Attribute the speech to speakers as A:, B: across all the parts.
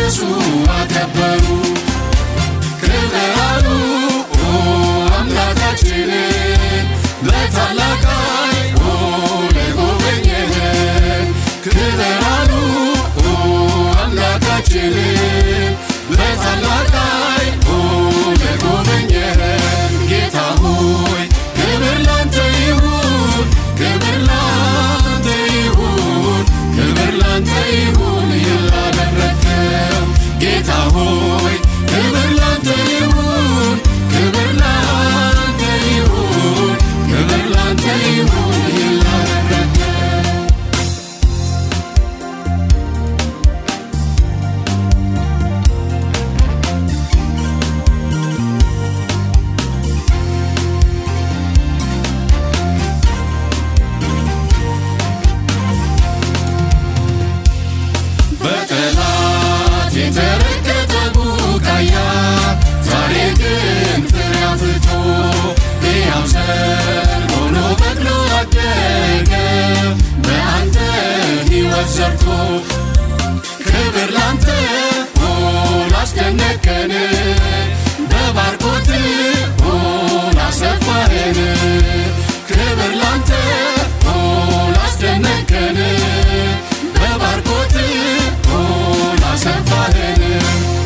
A: ቀደሱ አከበሩ ክብር አሉ አምላካችንን በታላቅ ኃይል ለጎበኘን ክብር አሉ አምላካችንን በታላቅ ኃይል ለጎበኘን ጌታ ሆይ ክብር ላንተ ይሁን ክብር ላንተ ይሁን ክብር ላንተ ይሁን ይላደረከው ጌታ ሆይ ክብር ላንተ ይሁን ክብር ላንተ ይሁን ክብር ላንተ ይሁን ይላደረከው በጠላት የተረገጠ ቡቃያ ዛሬ ግን ፍሬ አፍርቶ ሕያው ዘር ሆኖ በቅሎ አደገ በአንተ ሕይወት ዘርቶ ክብር ላንተ ላስደነቀን በባርኮት ላሰፋህን ክብር ላንተ ላስደነቀን በባርኮት ላሰፋህን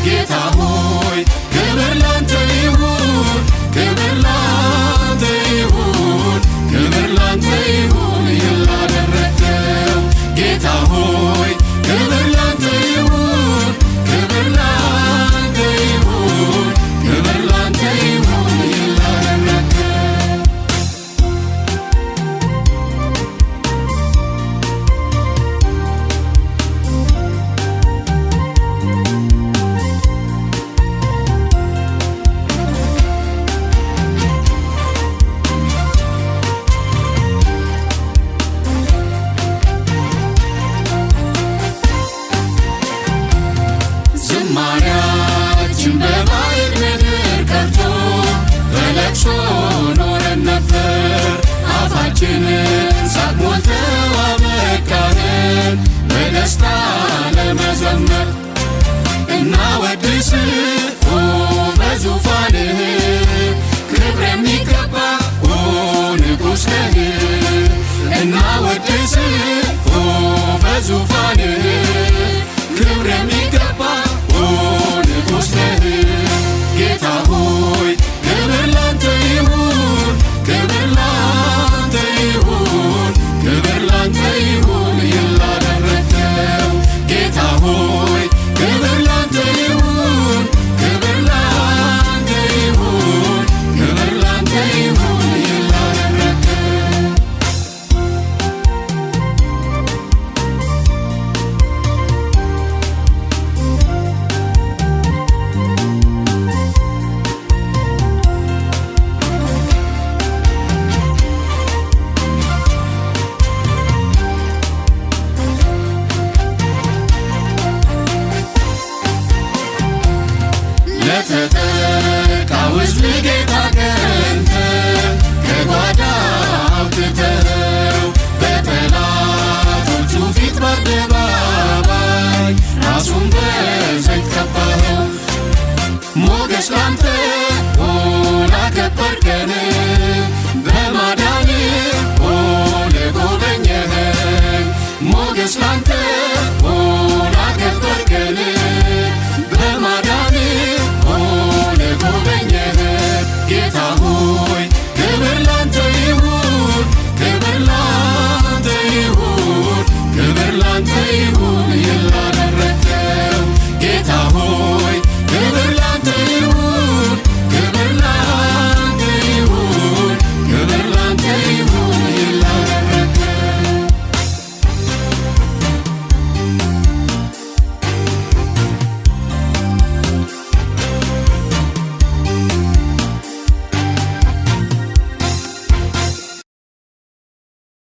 A: ጌታ ሆይ ክብር ላንተ ይሁን ክብር ላንተ ይሁን ክብር ላንተ ይሁን ይላደረከው ጌታ ሆይ ክብር ላንተ ይሁን ክብር ላንተ ይሁን ክብር ላንተ ይሁን ይላደረከው ዝማሬያችን በባዕድ ምድር ቀርቶ በለቅሶ ኖረን ነበር አፋችንን ሳቅ ሞልተው አበቃን በደስታ ለመዘመር እናወድስ በዙፋንህ ክብር የሚገባ ንጉሥ ነህ እናወድስ በዙፋንህ ክብር የሚገባ ንጉሥ ነህ ጌታ ሆይ ክብር ላንተ ይሁን ክብር ላንተ ይሁን ክብር ላንተ ይሁን ይላደረከው ጌታ ሆይ ክብር ላንተ ይሁን ክብር ላንተ ይሁን ክብር ላንተ ይሁን ይላደረከው ለተጠቃው ሕዝብ ጌታ ቀንተ ከጓዳ አውጥተው በጠላቶቹ ፊት በአደባባይ ራሱን በዘይት ቀባኸው ሞገስ ላንተ ላከበርከን በማዳን ለጎበኘኸን ሞገስ ላንተ ላከበርከን